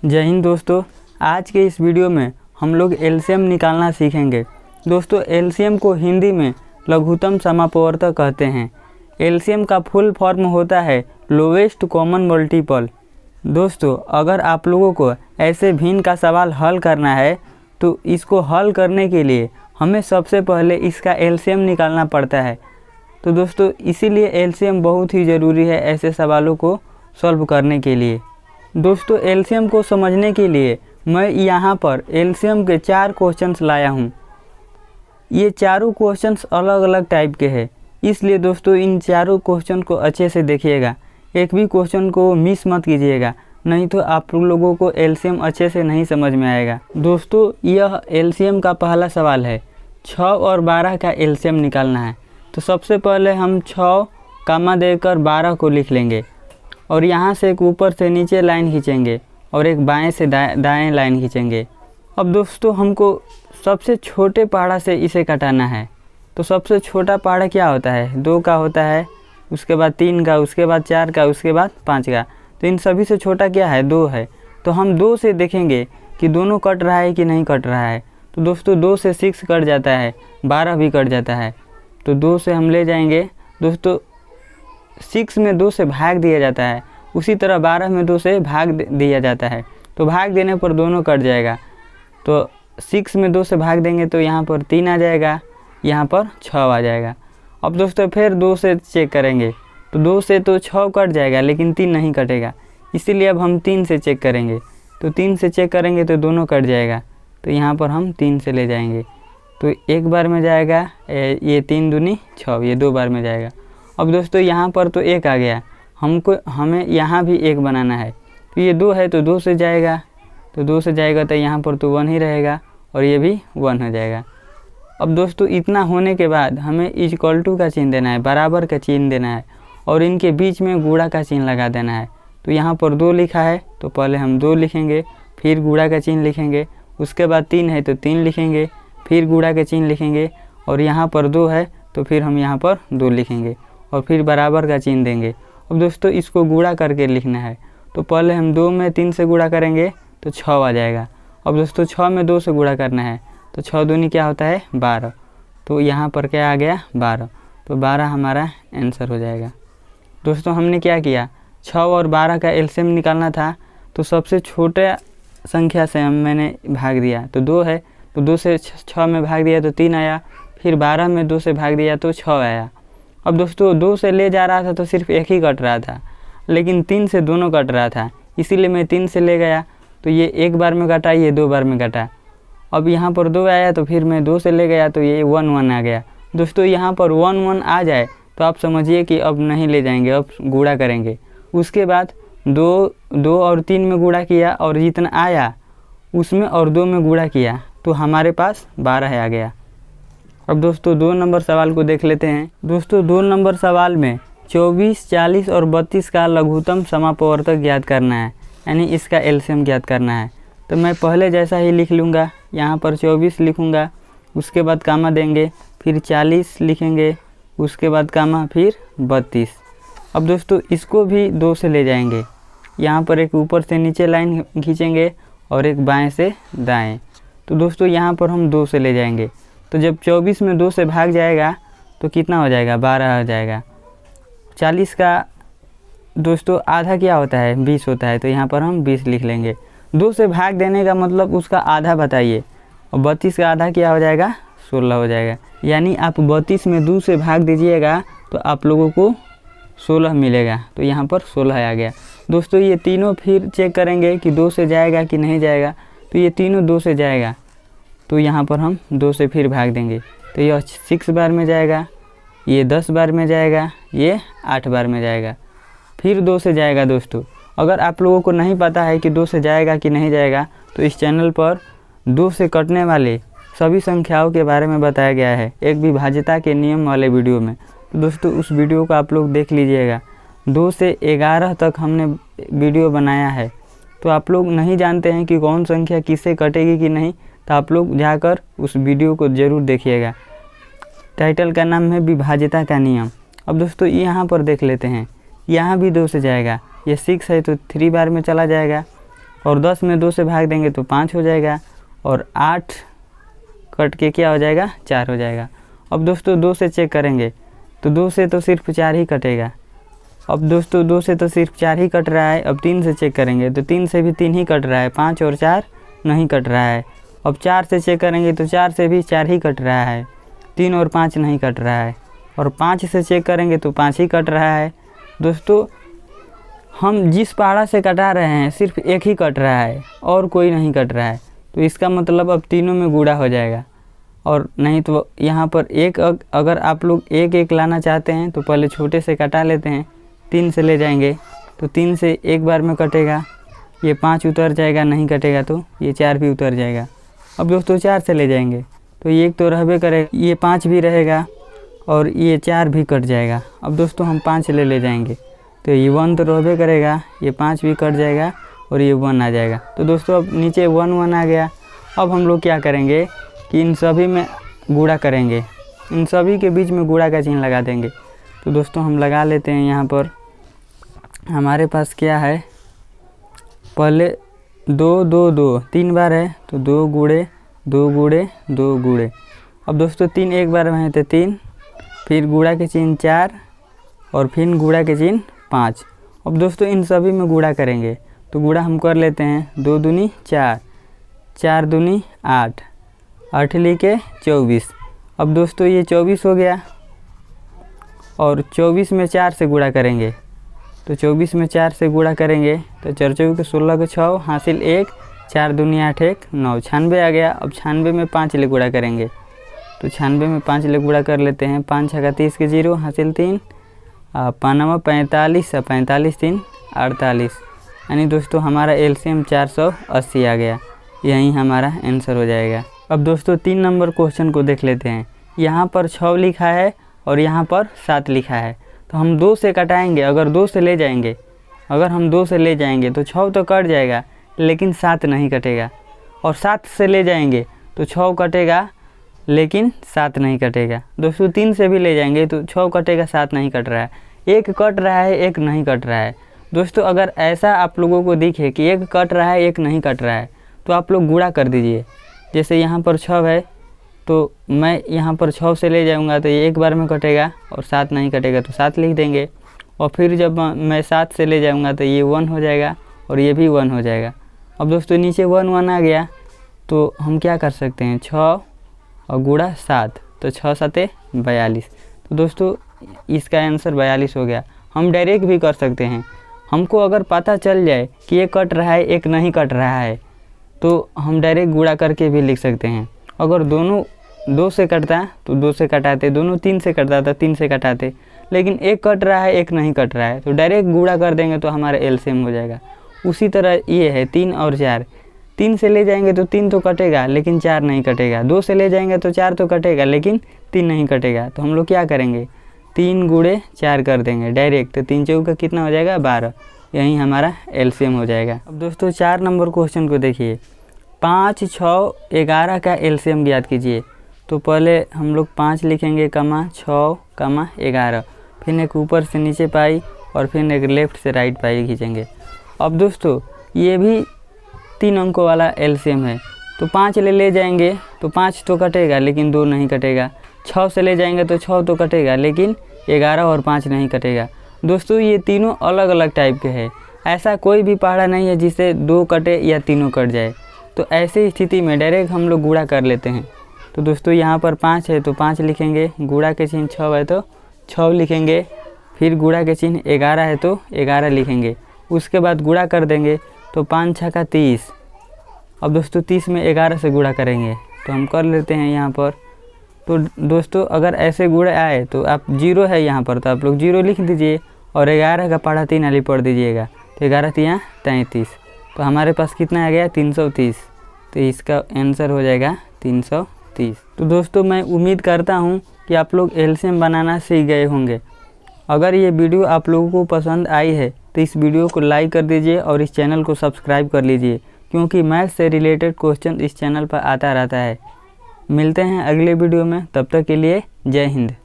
जय हिंद दोस्तों। आज के इस वीडियो में हम लोग एलसीएम निकालना सीखेंगे। दोस्तों एलसीएम को हिंदी में लघुत्तम समापवर्तक कहते हैं। एलसीएम का फुल फॉर्म होता है लोवेस्ट कॉमन मल्टीपल। दोस्तों अगर आप लोगों को ऐसे भिन्न का सवाल हल करना है तो इसको हल करने के लिए हमें सबसे पहले इसका एलसीएम निकालना पड़ता है। तो दोस्तों इसीलिए एलसीएम बहुत ही ज़रूरी है ऐसे सवालों को सॉल्व करने के लिए। दोस्तों एलसीएम को समझने के लिए मैं यहाँ पर एलसीएम के 4 क्वेश्चंस लाया हूँ। ये चारों क्वेश्चंस अलग अलग टाइप के हैं, इसलिए दोस्तों इन चारों क्वेश्चन को अच्छे से देखिएगा। एक भी क्वेश्चन को मिस मत कीजिएगा, नहीं तो आप लोगों को एलसीएम अच्छे से नहीं समझ में आएगा। दोस्तों यह एलसीएम का पहला सवाल है। 6 और 12 का एलसीएम निकालना है। तो सबसे पहले हम 6 कामा देकर 12 को लिख लेंगे और यहाँ से एक ऊपर से नीचे लाइन खींचेंगे और एक बाएं से दाएं लाइन खींचेंगे। अब दोस्तों हमको सबसे छोटे पहाड़ा से इसे कटाना है। तो सबसे छोटा पहाड़ा क्या होता है? 2 का होता है, उसके बाद 3 का, उसके बाद 4 का, उसके बाद 5 का। तो इन सभी से छोटा क्या है? 2 है। तो हम 2 से देखेंगे कि दोनों कट रहा है कि नहीं कट रहा है। तो दोस्तों 2 से 6 कट जाता है, 12 भी कट जाता है। तो 2 से हम ले जाएंगे। दोस्तों 6 में 2 से भाग दिया जाता है, उसी तरह 12 में 2 से भाग दिया जाता है। तो भाग देने पर दोनों कट जाएगा। तो 6 में 2 से भाग देंगे तो यहाँ पर 3 आ जाएगा, यहाँ पर 6 आ जाएगा। अब दोस्तों फिर 2 से चेक करेंगे तो 2 से तो 6 कट जाएगा लेकिन 3 नहीं कटेगा, इसीलिए अब हम 3 से चेक करेंगे। तो 3 से चेक करेंगे तो दोनों कट जाएगा। तो यहाँ पर हम 3 से ले जाएंगे तो एक बार में जाएगा, ये 3 दूनी 6, ये 2 बार में जाएगा। अब दोस्तों यहाँ पर तो 1 आ गया, हमें यहाँ भी 1 बनाना है। तो ये 2 है तो 2 से जाएगा, तो 2 से जाएगा तो यहाँ पर तो 1 ही रहेगा और ये भी 1 हो जाएगा। अब दोस्तों इतना होने के बाद हमें इक्वल टू का चिन्ह देना है, बराबर का चिन्ह देना है और इनके बीच में गुणा का चिन्ह लगा देना है। तो यहाँ पर 2 लिखा है तो पहले हम 2 लिखेंगे, फिर गुणा का चिन्ह लिखेंगे, उसके बाद 3 है तो 3 लिखेंगे, फिर गुणा का चिन्ह लिखेंगे और यहाँ पर 2 है तो फिर हम यहाँ पर 2 लिखेंगे और फिर बराबर का चिन्ह देंगे। अब दोस्तों इसको गुणा करके लिखना है। तो पहले हम 2 में 3 से गुणा करेंगे तो 6 आ जाएगा। अब दोस्तों 6 में 2 से गुणा करना है तो 6 दूनी क्या होता है? 12। तो यहाँ पर क्या आ गया? 12। तो 12 हमारा आंसर हो जाएगा। दोस्तों हमने क्या किया? 6 और 12 का एलसीएम निकालना था तो सबसे छोटे संख्या से मैंने भाग दिया। तो 2 है तो 2 से 6 में भाग दिया तो 3 आया, फिर 12 में 2 से भाग दिया तो 6 आया। अब दोस्तों 2 से ले जा रहा था तो सिर्फ एक ही कट रहा था, लेकिन 3 से दोनों कट रहा था, इसीलिए मैं 3 से ले गया। तो ये 1 बार में कटा, ये 2 बार में कटा। अब यहाँ पर 2 आया तो फिर मैं 2 से ले गया तो ये 1 आ गया। दोस्तों यहाँ पर 1 आ जाए तो आप समझिए कि अब नहीं ले जाएंगे, अब गुणा करेंगे। उसके बाद 2 और 3 में गुणा किया और जितना आया उसमें और 2 में गुणा किया तो हमारे पास 12 आ गया। अब दोस्तों 2 नंबर सवाल को देख लेते हैं। दोस्तों 2 नंबर सवाल में 24, 40 और 32 का लघुत्तम समापवर्तक ज्ञात करना है, यानी इसका एलसीएम ज्ञात करना है। तो मैं पहले जैसा ही लिख लूँगा, यहाँ पर 24 लिखूँगा, उसके बाद कामा देंगे, फिर 40 लिखेंगे, उसके बाद कामा, फिर 32। अब दोस्तों इसको भी 2 से ले जाएंगे, यहाँ पर एक ऊपर से नीचे लाइन खींचेंगे और एक बाएं से दाएं। तो दोस्तों यहाँ पर हम 2 से ले जाएंगे। तो जब 24 में 2 से भाग जाएगा तो कितना हो जाएगा? 12 हो जाएगा। 40 का दोस्तों आधा क्या होता है? 20 होता है, तो यहाँ पर हम 20 लिख लेंगे। 2 से भाग देने का मतलब उसका आधा बताइए। और 32 का आधा क्या हो जाएगा? 16 हो जाएगा। यानी आप 32 में 2 से भाग दीजिएगा तो आप लोगों को 16 मिलेगा। तो यहाँ पर 16 आ गया। दोस्तों ये तीनों फिर चेक करेंगे कि 2 से जाएगा कि नहीं जाएगा। तो ये तीनों 2 से जाएगा, तो यहाँ पर हम 2 से फिर भाग देंगे तो यह 6 बार में जाएगा, ये 10 बार में जाएगा, ये 8 बार में जाएगा, फिर 2 से जाएगा। दोस्तों अगर आप लोगों को नहीं पता है कि 2 से जाएगा कि नहीं जाएगा तो इस चैनल पर 2 से कटने वाले सभी संख्याओं के बारे में बताया गया है, एक विभाज्यता के नियम वाले वीडियो में। तो दोस्तों उस वीडियो को आप लोग देख लीजिएगा। 2 से 11 तक हमने वीडियो बनाया है। तो आप लोग नहीं जानते हैं कि कौन संख्या किससे कटेगी कि नहीं, तो आप लोग जाकर उस वीडियो को ज़रूर देखिएगा। टाइटल का नाम है विभाज्यता का नियम। अब दोस्तों यहाँ पर देख लेते हैं, यहाँ भी 2 से जाएगा, ये 6 है तो 3 बार में चला जाएगा। और 10 में 2 से भाग देंगे तो 5 हो जाएगा, और 8 कट के क्या हो जाएगा, 4 हो जाएगा। अब दोस्तों 2 से चेक करेंगे तो 2 से तो सिर्फ 4 ही कटेगा। अब दोस्तों 2 से तो सिर्फ 4 ही कट रहा है। अब 3 से चेक करेंगे तो 3 से भी 3 ही कट रहा है, 5 और 4 नहीं कट रहा है। अब 4 से चेक करेंगे तो 4 से भी 4 ही कट रहा है, 3 और 5 नहीं कट रहा है। और 5 से चेक करेंगे तो 5 ही कट रहा है। दोस्तों हम जिस पहाड़ा से कटा रहे हैं सिर्फ एक ही कट रहा है और कोई नहीं कट रहा है, तो इसका मतलब अब तीनों में गुणा हो जाएगा। और नहीं तो यहाँ पर एक अगर आप लोग एक एक लाना चाहते हैं तो पहले छोटे से कटा लेते हैं, 3 से ले जाएंगे तो 3 से एक बार में कटेगा, ये 5 उतर जाएगा, नहीं कटेगा तो ये 4 भी उतर जाएगा। अब दोस्तों 4 से ले जाएंगे तो ये एक तो रहबे करेगा, ये 5 भी रहेगा और ये 4 भी कट जाएगा। अब दोस्तों हम 5 ले जाएंगे तो ये 1 तो रहबे करेगा, ये 5 भी कट जाएगा और ये 1 आ जाएगा। तो दोस्तों अब नीचे 1 1 आ गया। अब हम लोग क्या करेंगे कि इन सभी में गुणा करेंगे, इन सभी के बीच में गुणा का चिन्ह लगा देंगे। तो दोस्तों हम लगा लेते हैं। यहाँ पर हमारे पास क्या है, पहले 2 2 2 3 बार है तो 2 गुणे 2 गुणे 2 गुणे। अब दोस्तों 3 एक बार में है तो 3, फिर गुणा के चिन्ह 4 और फिर गुणा के चिन्ह 5। अब दोस्तों इन सभी में गुणा करेंगे तो गुणा हम कर लेते हैं, 2 दूनी 4, 4 दूनी 8, 8 लिखे 24। अब दोस्तों ये 24 हो गया और 24 में 4 से गुणा करेंगे तो 24 में 4 से गुणा करेंगे तो 4 24 के 16 के 6 हासिल 1, 4 दूनी 8 1 9, 96 आ गया। अब 96 में 5 ले गुणा करेंगे तो 96 में 5 ले गुणा कर लेते हैं, 5 6 30 के 0 हासिल 3, 5 45, 45 3 48, यानी दोस्तों हमारा एलसीएम 480 आ गया। यही हमारा आंसर हो जाएगा। अब दोस्तों 3 नंबर क्वेश्चन को देख लेते हैं। यहाँ पर 6 लिखा है और यहाँ पर 7 लिखा है, तो हम 2 से कटाएंगे। अगर 2 से ले जाएंगे, अगर हम 2 से ले जाएंगे तो 6 तो कट जाएगा लेकिन 7 नहीं कटेगा, और 7 से ले जाएंगे तो 6 कटेगा लेकिन 7 नहीं कटेगा। दोस्तों 3 से भी ले जाएंगे तो 6 कटेगा, 7 नहीं कट रहा है, एक कट रहा है, एक नहीं कट रहा है। दोस्तों अगर ऐसा आप लोगों को दिखे कि एक कट रहा है एक नहीं कट रहा है तो आप लोग गुणा कर दीजिए। जैसे यहाँ पर 6 है तो मैं यहाँ पर 6 से ले जाऊँगा तो ये एक बार में कटेगा और 7 नहीं कटेगा तो 7 लिख देंगे। और फिर जब मैं 7 से ले जाऊँगा तो ये 1 हो जाएगा और ये भी 1 हो जाएगा। अब दोस्तों नीचे 1 1 आ गया तो हम क्या कर सकते हैं, 6 और गुणा 7 तो 6 7 42। तो दोस्तों इसका आंसर 42 हो गया। हम डायरेक्ट भी कर सकते हैं, हमको अगर पता चल जाए कि एक कट रहा है एक नहीं कट रहा है तो हम डायरेक्ट गुणा करके भी लिख सकते हैं। अगर दोनों 2 से कटता तो 2 से कटाते, दोनों 3 से कटता तो 3 से कटाते, लेकिन एक कट रहा है एक नहीं कट रहा है तो डायरेक्ट गुणा कर देंगे तो हमारा एलसीएम हो जाएगा। उसी तरह ये है 3 और 4, 3 से ले जाएंगे तो 3 तो कटेगा लेकिन 4 नहीं कटेगा, 2 से ले जाएंगे तो 4 तो कटेगा लेकिन 3 नहीं कटेगा। तो हम लोग क्या करेंगे, 3 गुणे 4 कर देंगे डायरेक्ट, तो 3 चौक का कितना हो जाएगा 12, यही हमारा एलसीएम हो जाएगा। अब दोस्तों 4 नंबर क्वेश्चन को देखिए, 5 6 11 का एलसीएम ज्ञात कीजिए। तो पहले हम लोग 5 लिखेंगे, कमा 6 कमा 11, फिर एक ऊपर से नीचे पाई और फिर एक लेफ़्ट से राइट पाई खींचेंगे। अब दोस्तों ये भी 3 अंकों वाला एलसीएम है, तो 5 ले जाएंगे तो 5 तो कटेगा लेकिन 2 नहीं कटेगा, 6 से ले जाएंगे तो 6 तो कटेगा लेकिन 11 और 5 नहीं कटेगा। दोस्तों ये तीनों अलग अलग टाइप के हैं, ऐसा कोई भी पहाड़ा नहीं है जिसे 2 कटे या तीनों कट जाए। तो ऐसी स्थिति में डायरेक्ट हम लोग गुणा कर लेते हैं। तो दोस्तों यहाँ पर 5 है तो 5 लिखेंगे, गुणा के चिन्ह 6 है तो 6 लिखेंगे, फिर गुणा के चिन्ह 11 है तो 11 लिखेंगे, उसके बाद गुणा कर देंगे तो 5 6 का 30। अब दोस्तों 30 में 11 से गुणा करेंगे तो हम कर लेते हैं यहाँ पर। तो दोस्तों अगर ऐसे गुणा आए तो आप 0 है यहाँ पर तो आप लोग 0 लिख दीजिए और 11 का पहाड़ा 3 वाली पढ़ दीजिएगा, तो 11 3 33, तो हमारे पास कितना आ गया 330, तो इसका आंसर हो जाएगा 330। तो दोस्तों मैं उम्मीद करता हूँ कि आप लोग एलसीएम बनाना सीख गए होंगे। अगर ये वीडियो आप लोगों को पसंद आई है तो इस वीडियो को लाइक कर दीजिए और इस चैनल को सब्सक्राइब कर लीजिए, क्योंकि मैथ से रिलेटेड क्वेश्चन इस चैनल पर आता रहता है। मिलते हैं अगले वीडियो में, तब तक के लिए जय हिंद।